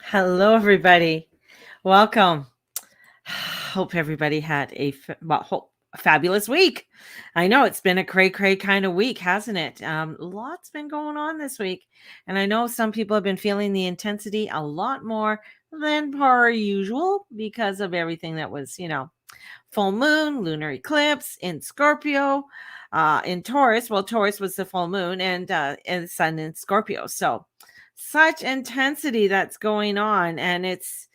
Hello, everybody. Welcome. Hope everybody had a fabulous week. I know it's been a cray cray kind of week, hasn't it? Lots been going on this week, and I know some people have been feeling the intensity a lot more than per usual because of everything that was, full moon, lunar eclipse in Scorpio, in Taurus. Well, Taurus was the full moon, and the sun in Scorpio. So such intensity that's going on, and it's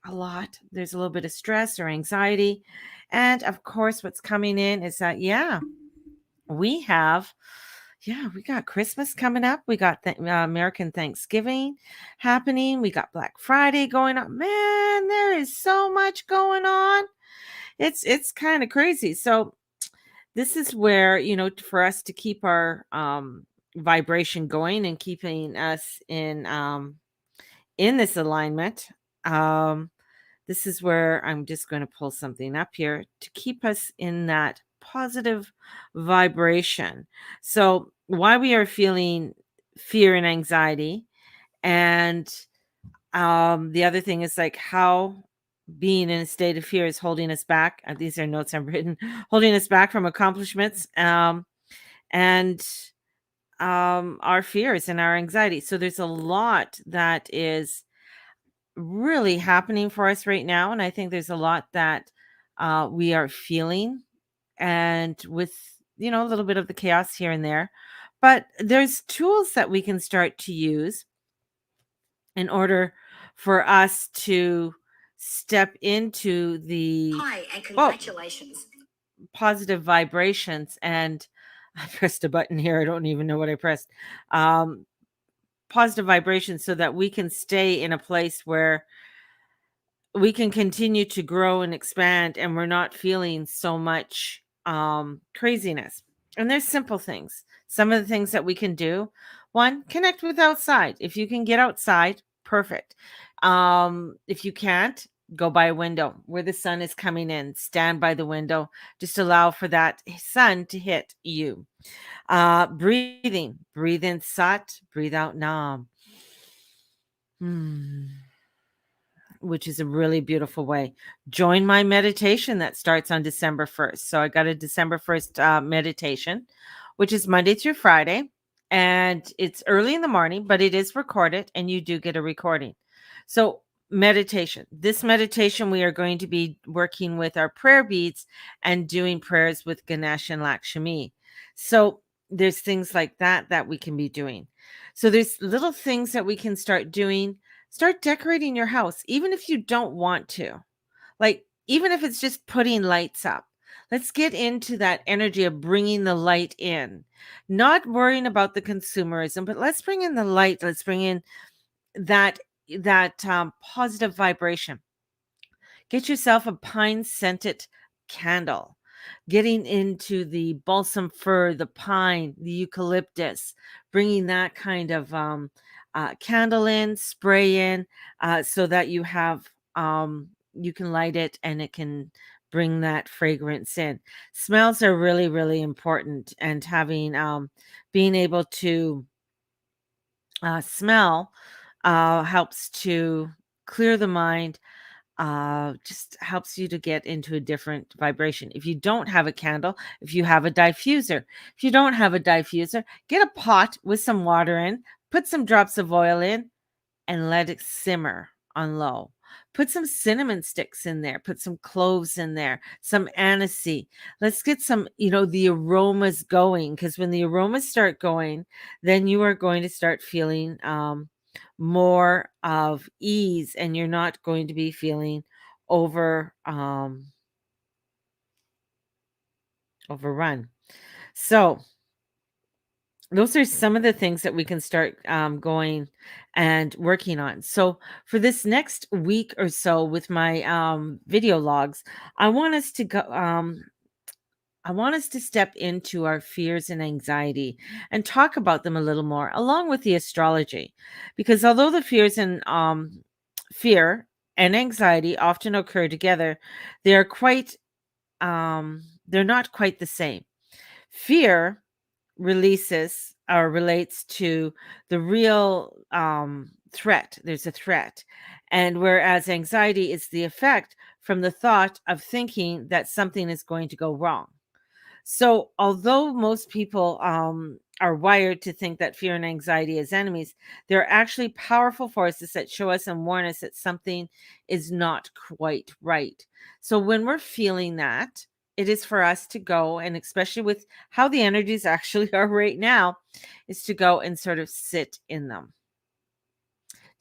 a lot. There's a little bit of stress or anxiety. And of course, what's coming in is that, we have, we got Christmas coming up. We got American Thanksgiving happening. We got Black Friday going on. Man, there is so much going on. It's kind of crazy. So this is where, for us to keep our vibration going and keeping us in this alignment. This is where I'm just going to pull something up here to keep us in that positive vibration. So, why we are feeling fear and anxiety, and the other thing is like how being in a state of fear is holding us back. These are notes I've written, holding us back from accomplishments, and our fears and our anxiety. So, there's a lot that is really happening for us right now. And I think there's a lot that we are feeling, and with, a little bit of the chaos here and there. But there's tools that we can start to use in order for us to step into the Hi, and well, congratulations. positive vibrations. And I pressed a button here. I don't even know what I pressed. Um, Positive vibrations so that we can stay in a place where we can continue to grow and expand, and we're not feeling so much craziness. And there's simple things. Some of the things that we can do: one, connect with outside. If you can get outside, perfect. If you can't, go by a window where the sun is coming in. Stand by the window. Just allow for that sun to hit you. Breathing. Breathe in Sat, breathe out Nam. Hmm, which is a really beautiful way. Join my meditation that starts on December 1st. So I got a December 1st meditation, which is Monday through Friday. And it's early in the morning, but it is recorded, and you do get a recording. So, meditation. This meditation, we are going to be working with our prayer beads and doing prayers with Ganesh and Lakshmi. So, there's things like that we can be doing. So, there's little things that we can start doing. Start decorating your house, even if you don't want to. Like, even if it's just putting lights up. Let's get into that energy of bringing the light in, not worrying about the consumerism, but let's bring in the light. Let's bring in that positive vibration. Get yourself a pine scented candle. Getting into the balsam fir, the pine, the eucalyptus, bringing that kind of candle in, spray in, so that you can light it and it can bring that fragrance in. Smells are really, really important, and having being able to smell helps to clear the mind, just helps you to get into a different vibration. If you don't have a candle, if you have a diffuser, if you don't have a diffuser, get a pot with some water in, put some drops of oil in, and let it simmer on low. Put some cinnamon sticks in there, put some cloves in there, some aniseed. Let's get some, the aromas going, because when the aromas start going, then you are going to start feeling more of ease, and you're not going to be feeling over overrun. So, those are some of the things that we can start going and working on. So for this next week or so with my video logs, I want us to go. I want us to step into our fears and anxiety and talk about them a little more, along with the astrology, because although the fear and anxiety often occur together, they are quite they're not quite the same. Fear releases or relates to the real threat. There's a threat. And whereas anxiety is the effect from the thought of thinking that something is going to go wrong. So, although most people are wired to think that fear and anxiety as enemies, they're actually powerful forces that show us and warn us that something is not quite right. So, when we're feeling that, it is for us to go, and especially with how the energies actually are right now, is to go and sort of sit in them,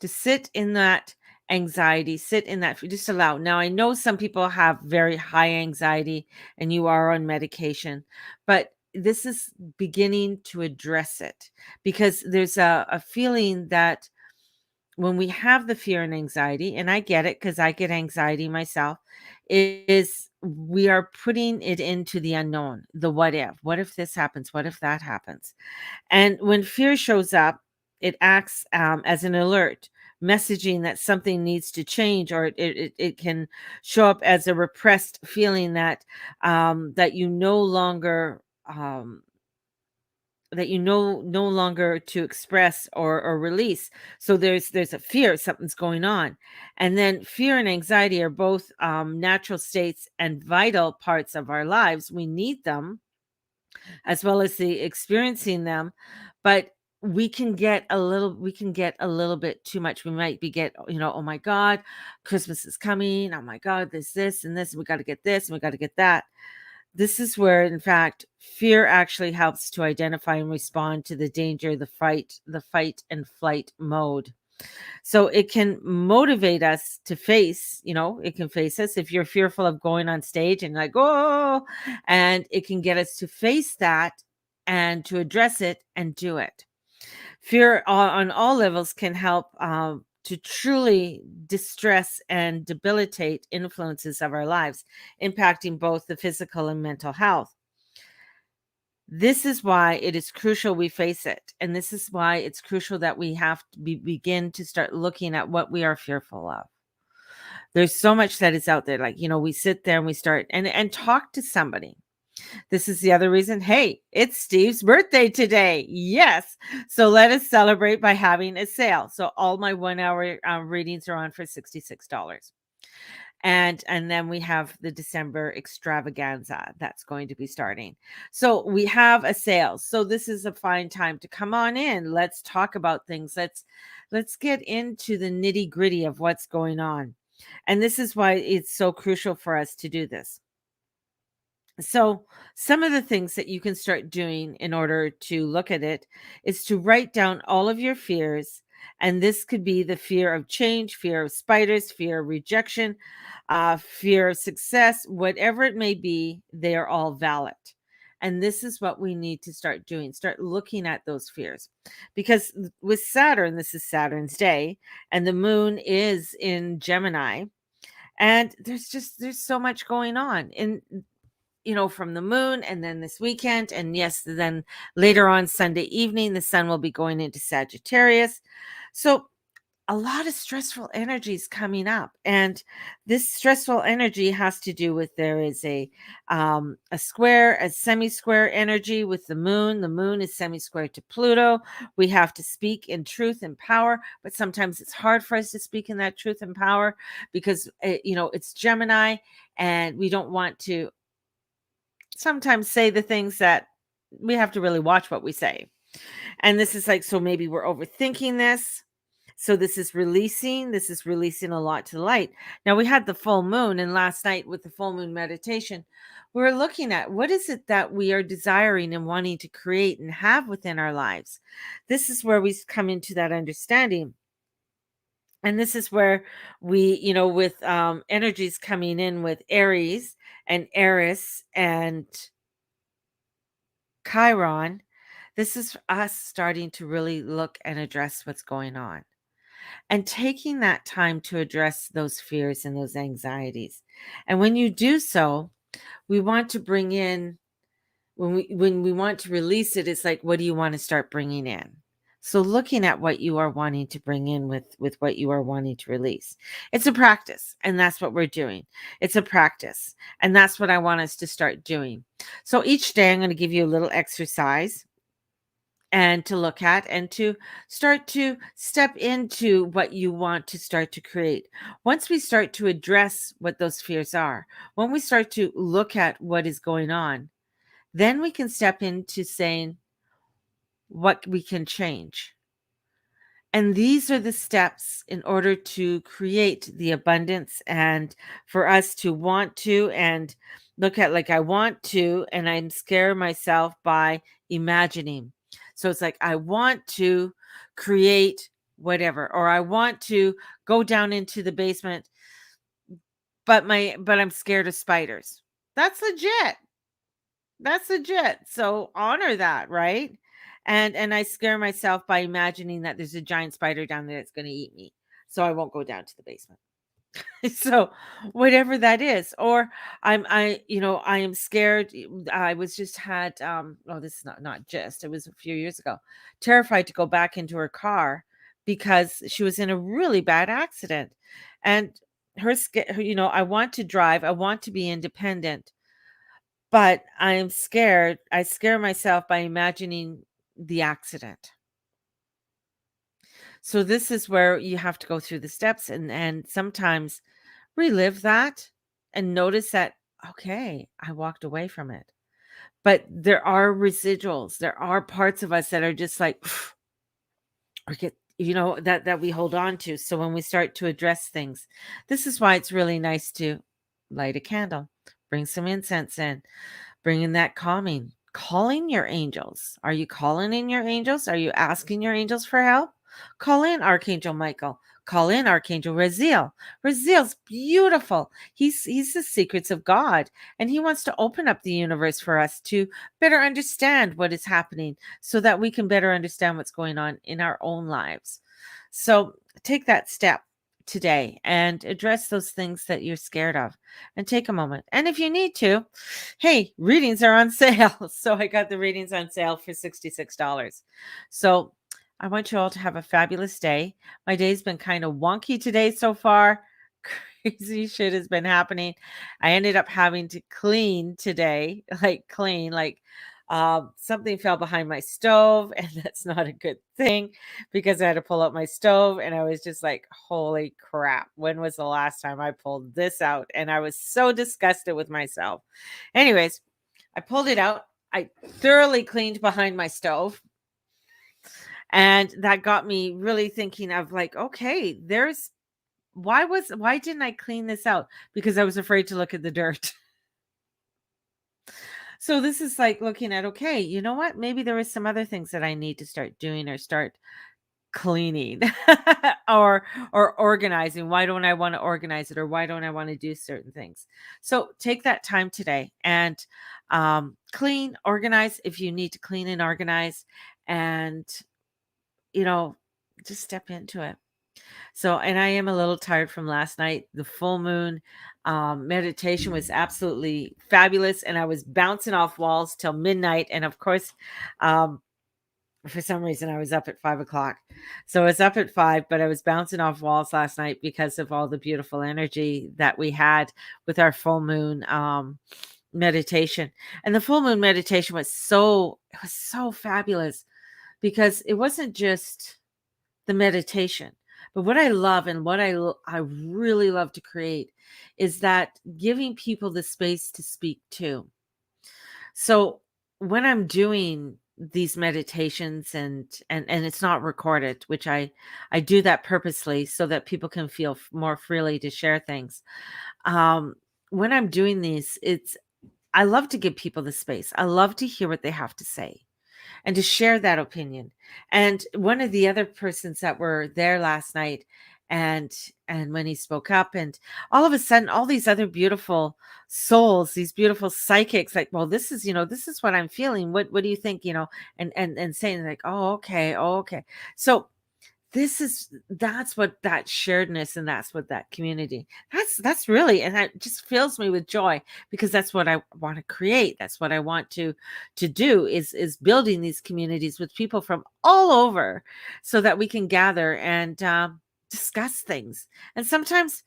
to sit in that anxiety, sit in that, just allow. Now, I know some people have very high anxiety and you are on medication, but this is beginning to address it because there's a feeling that when we have the fear and anxiety, and I get it because I get anxiety myself, is we are putting it into the unknown, the what if. What if this happens? What if that happens? And when fear shows up, it acts as an alert, messaging that something needs to change, or it can show up as a repressed feeling that you no longer no longer to express or release. So there's a fear something's going on, and then fear and anxiety are both natural states and vital parts of our lives. We need them as well as the experiencing them, but we can get a little bit too much. We might be get, oh my god, Christmas is coming, oh my god, this and this, and we got to get this and we got to get that. This is where in fact fear actually helps to identify and respond to the danger, the fight and flight mode. So it can motivate us to face, it can face us if you're fearful of going on stage and like, oh, and it can get us to face that and to address it and do it. Fear on all levels can help to truly distress and debilitate influences of our lives, impacting both the physical and mental health. This is why it is crucial we face it. And this is why it's crucial that we have to begin to start looking at what we are fearful of. There's so much that is out there. Like, we sit there and we start and talk to somebody. This is the other reason. Hey, it's Steve's birthday today. Yes. So let us celebrate by having a sale. So all my 1 hour readings are on for $66. And then we have the December extravaganza that's going to be starting. So we have a sale. So this is a fine time to come on in. Let's talk about things. Let's get into the nitty-gritty of what's going on. And this is why it's so crucial for us to do this. So, some of the things that you can start doing in order to look at it is to write down all of your fears. And this could be the fear of change, fear of spiders, fear of rejection, fear of success, whatever it may be, they are all valid. And this is what we need to start doing. Start looking at those fears. Because with Saturn, this is Saturn's day, and the moon is in Gemini. And there's so much going on. And from the moon, and then this weekend, and yes, then later on Sunday evening, the sun will be going into Sagittarius. So a lot of stressful energies coming up, and this stressful energy has to do with there is a square, a semi-square energy with the moon. The moon is semi-square to Pluto. We have to speak in truth and power, but sometimes it's hard for us to speak in that truth and power because it's Gemini, and we don't want to sometimes say the things that we have to really watch what we say. And this is like, so maybe we're overthinking this. So this is releasing a lot to the light. Now we had the full moon, and last night with the full moon meditation, we were looking at what is it that we are desiring and wanting to create and have within our lives. This is where we come into that understanding. And this is where we, with energies coming in with Aries and Eris and Chiron, this is us starting to really look and address what's going on and taking that time to address those fears and those anxieties. And when you do so, we want to bring in, when we want to release it, it's like, what do you want to start bringing in? So looking at what you are wanting to bring in with what you are wanting to release. It's a practice, and that's what we're doing. It's a practice, and that's what I want us to start doing. So each day I'm going to give you a little exercise, and to look at and to start to step into what you want to start to create. Once we start to address what those fears are, when we start to look at what is going on, then we can step into saying what we can change. And these are the steps in order to create the abundance and for us to want to and look at like I want to, and I'm scare myself by imagining. So it's like I want to create whatever, or I want to go down into the basement, but I'm scared of spiders. That's legit. That's legit. So honor that, right? And I scare myself by imagining that there's a giant spider down there that's going to eat me. So I won't go down to the basement. So whatever that is, or I am scared. I was just had oh, this is not just, it was a few years ago, terrified to go back into her car because she was in a really bad accident. And I want to drive, I want to be independent, but I'm scared. I scare myself by imagining the accident. So this is where you have to go through the steps and sometimes relive that and notice that, okay, I walked away from it. But there are residuals. There are parts of us that are just like or get that we hold on to. So when we start to address things, this is why it's really nice to light a candle, bring some incense in, bring in that calming, calling your angels. Are you calling in your angels? Are you asking your angels for help? Call in Archangel Michael. Call in Archangel Raziel. Raziel's beautiful. He's the secrets of God, and he wants to open up the universe for us to better understand what is happening so that we can better understand what's going on in our own lives. So take that step today and address those things that you're scared of and take a moment. And if you need to, hey, readings are on sale. So I got the readings on sale for $66. So I want you all to have a fabulous day. My day's been kind of wonky today so far. Crazy shit has been happening. I ended up having to clean today, like something fell behind my stove, and that's not a good thing because I had to pull out my stove, and I was just like, holy crap, when was the last time I pulled this out? And I was so disgusted with myself. Anyways, I pulled it out. I thoroughly cleaned behind my stove. And that got me really thinking of like, okay, why didn't I clean this out? Because I was afraid to look at the dirt. So this is like looking at, okay, you know what? Maybe there was some other things that I need to start doing or start cleaning or organizing. Why don't I want to organize it, or why don't I want to do certain things? So take that time today and clean, organize if you need to clean and organize, and you know, just step into it. So, and I am a little tired from last night. The full moon meditation was absolutely fabulous, and I was bouncing off walls till midnight. And of course, um, for some reason, I was up at 5 o'clock. So I was up at 5, but I was bouncing off walls last night because of all the beautiful energy that we had with our full moon meditation. And the full moon meditation was so fabulous because it wasn't just the meditation. But what I love and what I really love to create is that giving people the space to speak too. So when I'm doing these meditations and it's not recorded, which I do that purposely so that people can feel more freely to share things. Um, when I'm doing these, I love to give people the space. I love to hear what they have to say and to share that opinion. And one of the other persons that were there last night, and when he spoke up, and all of a sudden all these other beautiful souls, these beautiful psychics, like, well, this is what I'm feeling. What do you think? And saying like, oh, okay. So that's what that sharedness, and that's what that community, that's really, and that just fills me with joy because that's what I want to create. That's what I want to do is building these communities with people from all over so that we can gather and discuss things. And sometimes,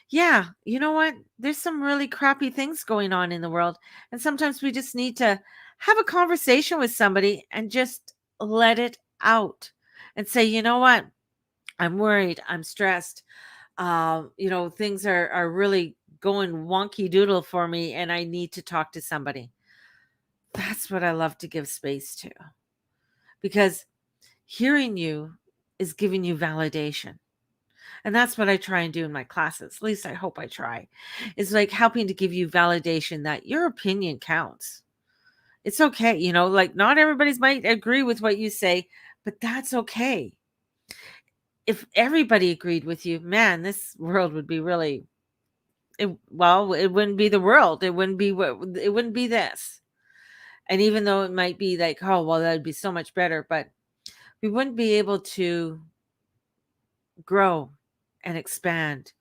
yeah, you know what, there's some really crappy things going on in the world, and sometimes we just need to have a conversation with somebody and just let it out and say, you know what? I'm worried. I'm stressed. Things are really going wonky doodle for me and I need to talk to somebody. That's what I love to give space to because hearing you is giving you validation. And that's what I try and do in my classes. At least I hope I try. It's like helping to give you validation that your opinion counts. It's okay. Like not everybody's might agree with what you say, but that's okay. If everybody agreed with you, man, this world would be really it wouldn't be the world. It wouldn't be this. And even though it might be like, oh, well, that'd be so much better, but we wouldn't be able to grow and expand,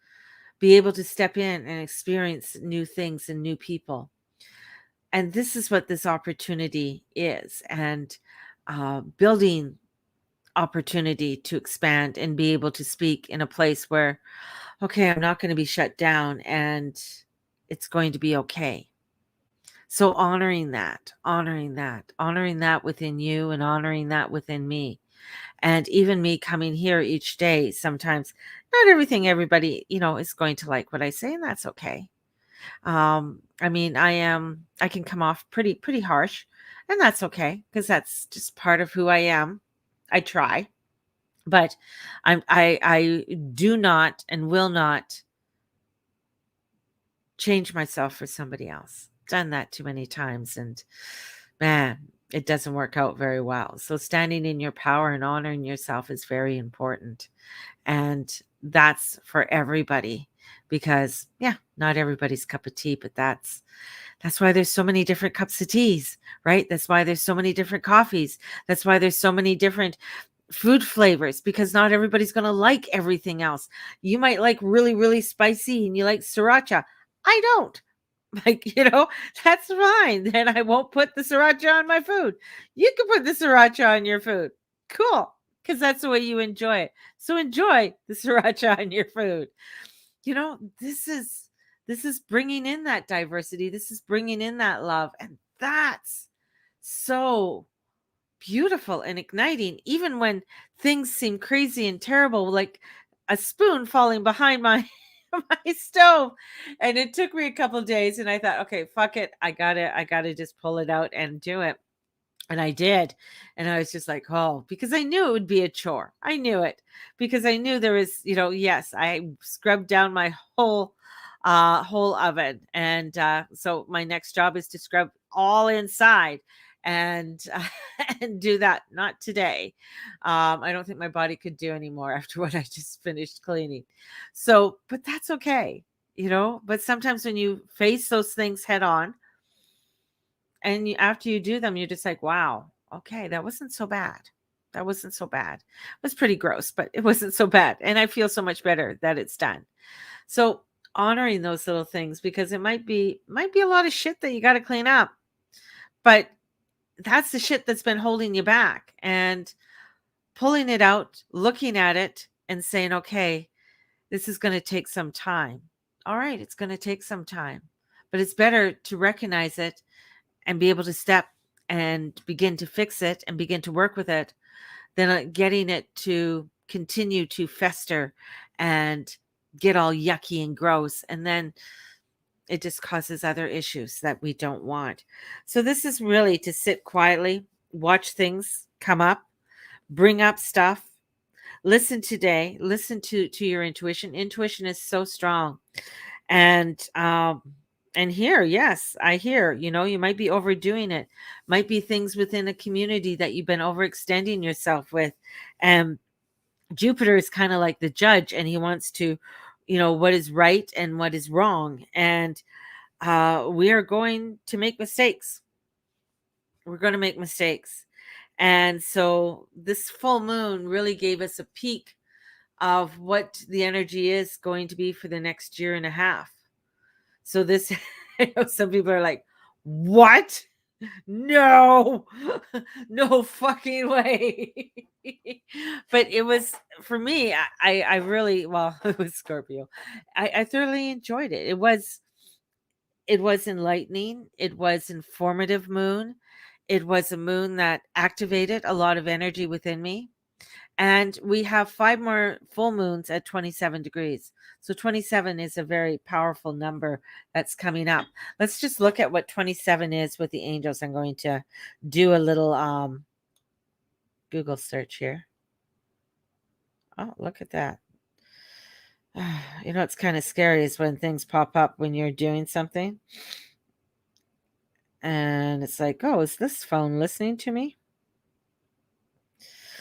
be able to step in and experience new things and new people. And this is what this opportunity is. And building opportunity to expand and be able to speak in a place where, okay, I'm not going to be shut down and it's going to be okay. So honoring that within you and honoring that within me. And even me coming here each day, sometimes not everything everybody, is going to like what I say, and that's okay. I mean, I can come off pretty harsh, and that's okay because that's just part of who I am. I try, but I do not and will not change myself for somebody else. Done that too many times, and man, it doesn't work out very well. So standing in your power and honoring yourself is very important. And that's for everybody because yeah, not everybody's cup of tea, but that's why there's so many different cups of teas, right? That's why there's so many different coffees. That's why there's so many different food flavors because not everybody's going to like everything else. You might like really, really spicy and you like sriracha. I don't. Like, that's fine. Then I won't put the sriracha on my food. You can put the sriracha on your food. Cool. Because that's the way you enjoy it. So enjoy the sriracha on your food. This is bringing in that diversity. This is bringing in that love. And that's so beautiful and igniting, even when things seem crazy and terrible, like a spoon falling behind my my stove. And it took me a couple days and I thought, okay, fuck it. I gotta just pull it out and do it. And I did. And I was just like, oh, because I knew it would be a chore. I knew it because I knew there was, yes, I scrubbed down my whole oven. And so my next job is to scrub all inside and and do that. Not today. I don't think my body could do anymore after what I just finished cleaning. So, but that's okay, but sometimes when you face those things head on, and after you do them, you're just like, wow, okay, that wasn't so bad. That wasn't so bad. It was pretty gross, but it wasn't so bad. And I feel so much better that it's done. So honoring those little things because it might be a lot of shit that you got to clean up. But that's the shit that's been holding you back. And pulling it out, looking at it and saying, okay, this is going to take some time. All right, it's going to take some time. But it's better to recognize it and be able to step and begin to fix it and begin to work with it than getting it to continue to fester and get all yucky and gross. And then it just causes other issues that we don't want. So this is really to sit quietly, watch things come up, bring up stuff, listen today, listen to your intuition. Intuition is so strong. And here, yes, I hear, you might be overdoing it. Might be things within a community that you've been overextending yourself with. And Jupiter is kind of like the judge and he wants to, what is right and what is wrong. And we are going to make mistakes. We're going to make mistakes. And so this full moon really gave us a peek of what the energy is going to be for the next year and a half. So this, I know some people are like, what? No, no fucking way. But it was, for me, I really, well, it was Scorpio. I thoroughly enjoyed it. It was enlightening. It was informative moon. It was a moon that activated a lot of energy within me. And we have 5 more full moons at 27 degrees. So 27 is a very powerful number that's coming up. Let's just look at what 27 is with the angels. I'm going to do a little Google search here. Oh, look at that. You know, it's kind of scary is when things pop up when you're doing something. And it's like, oh, is this phone listening to me?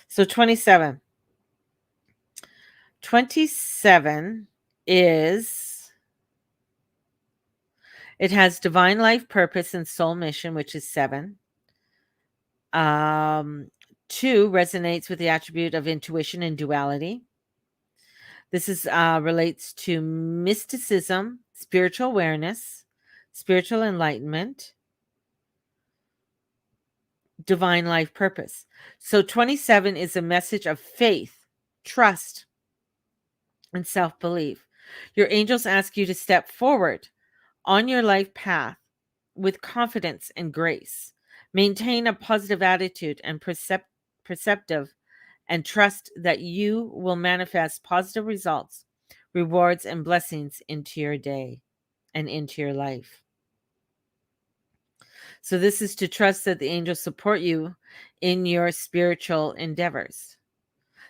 So 27. 27 is, it has divine life purpose and soul mission, which is 7. 2 resonates with the attribute of intuition and duality. This is relates to mysticism, spiritual awareness, spiritual enlightenment, divine life purpose. So 27 is a message of faith, trust, and self-belief. Your angels ask you to step forward on your life path with confidence and grace. Maintain a positive attitude and perceptive, and trust that you will manifest positive results, rewards, and blessings into your day and into your life. So, this is to trust that the angels support you in your spiritual endeavors.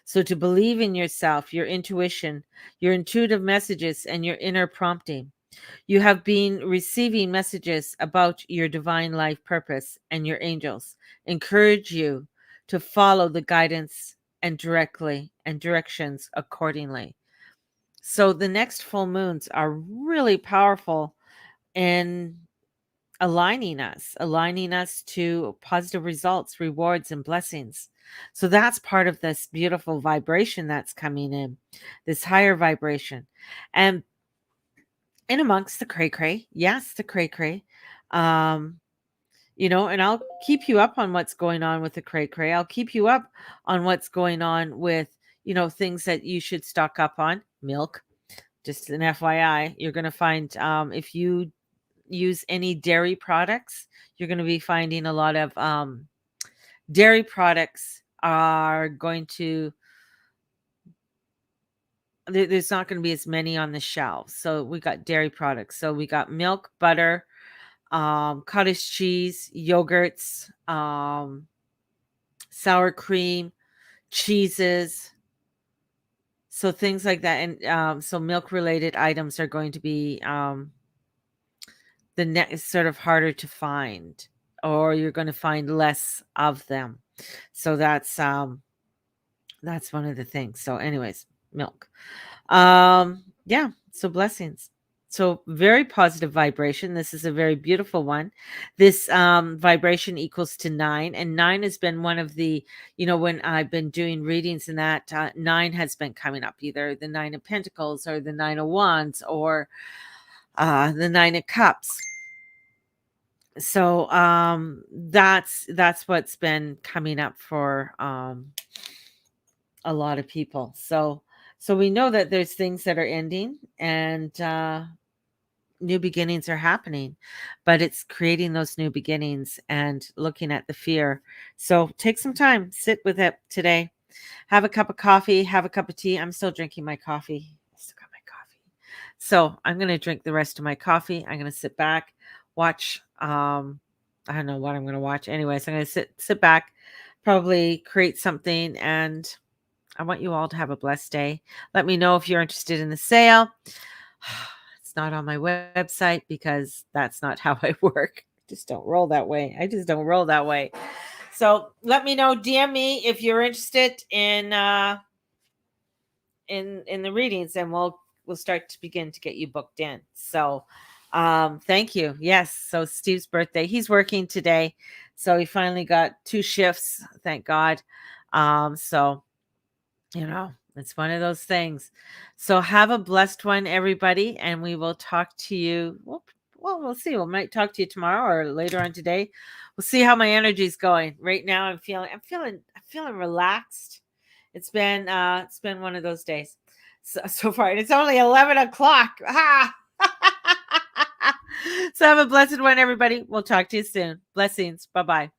So, to believe in yourself, your intuition, your intuitive messages, and your inner prompting. You have been receiving messages about your divine life purpose, and your angels encourage you to follow the guidance and directions accordingly. So the next full moons are really powerful in aligning us to positive results, rewards, and blessings. So that's part of this beautiful vibration that's coming in, this higher vibration. And in amongst the cray cray, yes, the cray cray. You know, and I'll keep you up on what's going on with the cray cray. I'll keep you up on what's going on with, you know, things that you should stock up on. Milk, just an FYI, you're going to find if you use any dairy products, you're going to be finding a lot of dairy products are going to, there's not going to be as many on the shelves. So we got dairy products. So we got milk, butter, cottage cheese, yogurts, sour cream, cheeses, so things like that. And so milk related items are going to be the next sort of harder to find, or you're going to find less of them. So that's one of the things. So anyways, milk. Yeah, so blessings. So very positive vibration. This is a very beautiful one. This vibration equals to 9, and 9 has been one of the, you know, when I've been doing readings, and that 9 has been coming up, either the 9 of Pentacles or the 9 of Wands or the 9 of Cups. So that's what's been coming up for a lot of people. So we know that there's things that are ending, and new beginnings are happening, but it's creating those new beginnings and looking at the fear. So take some time, sit with it today. Have a cup of coffee, have a cup of tea. I'm still drinking my coffee. I still got my coffee. So I'm going to drink the rest of my coffee. I'm going to sit back, watch. I don't know what I'm going to watch. Anyways, I'm going to sit back, probably create something, and I want you all to have a blessed day. Let me know if you're interested in the sale. It's not on my website because that's not how I work. I just don't roll that way. So let me know. DM me if you're interested in the readings, and we'll start to begin to get you booked in. So thank you. Yes. So Steve's birthday. He's working today. So he finally got 2 shifts. Thank God. So you know, it's one of those things. So have a blessed one, everybody, and we will talk to you. Well, we'll see. We might talk to you tomorrow or later on today. We'll see how my energy is going. Right now, I'm feeling relaxed. It's been one of those days so far, and it's only 11 o'clock. Ah! So have a blessed one, everybody. We'll talk to you soon. Blessings. Bye-bye.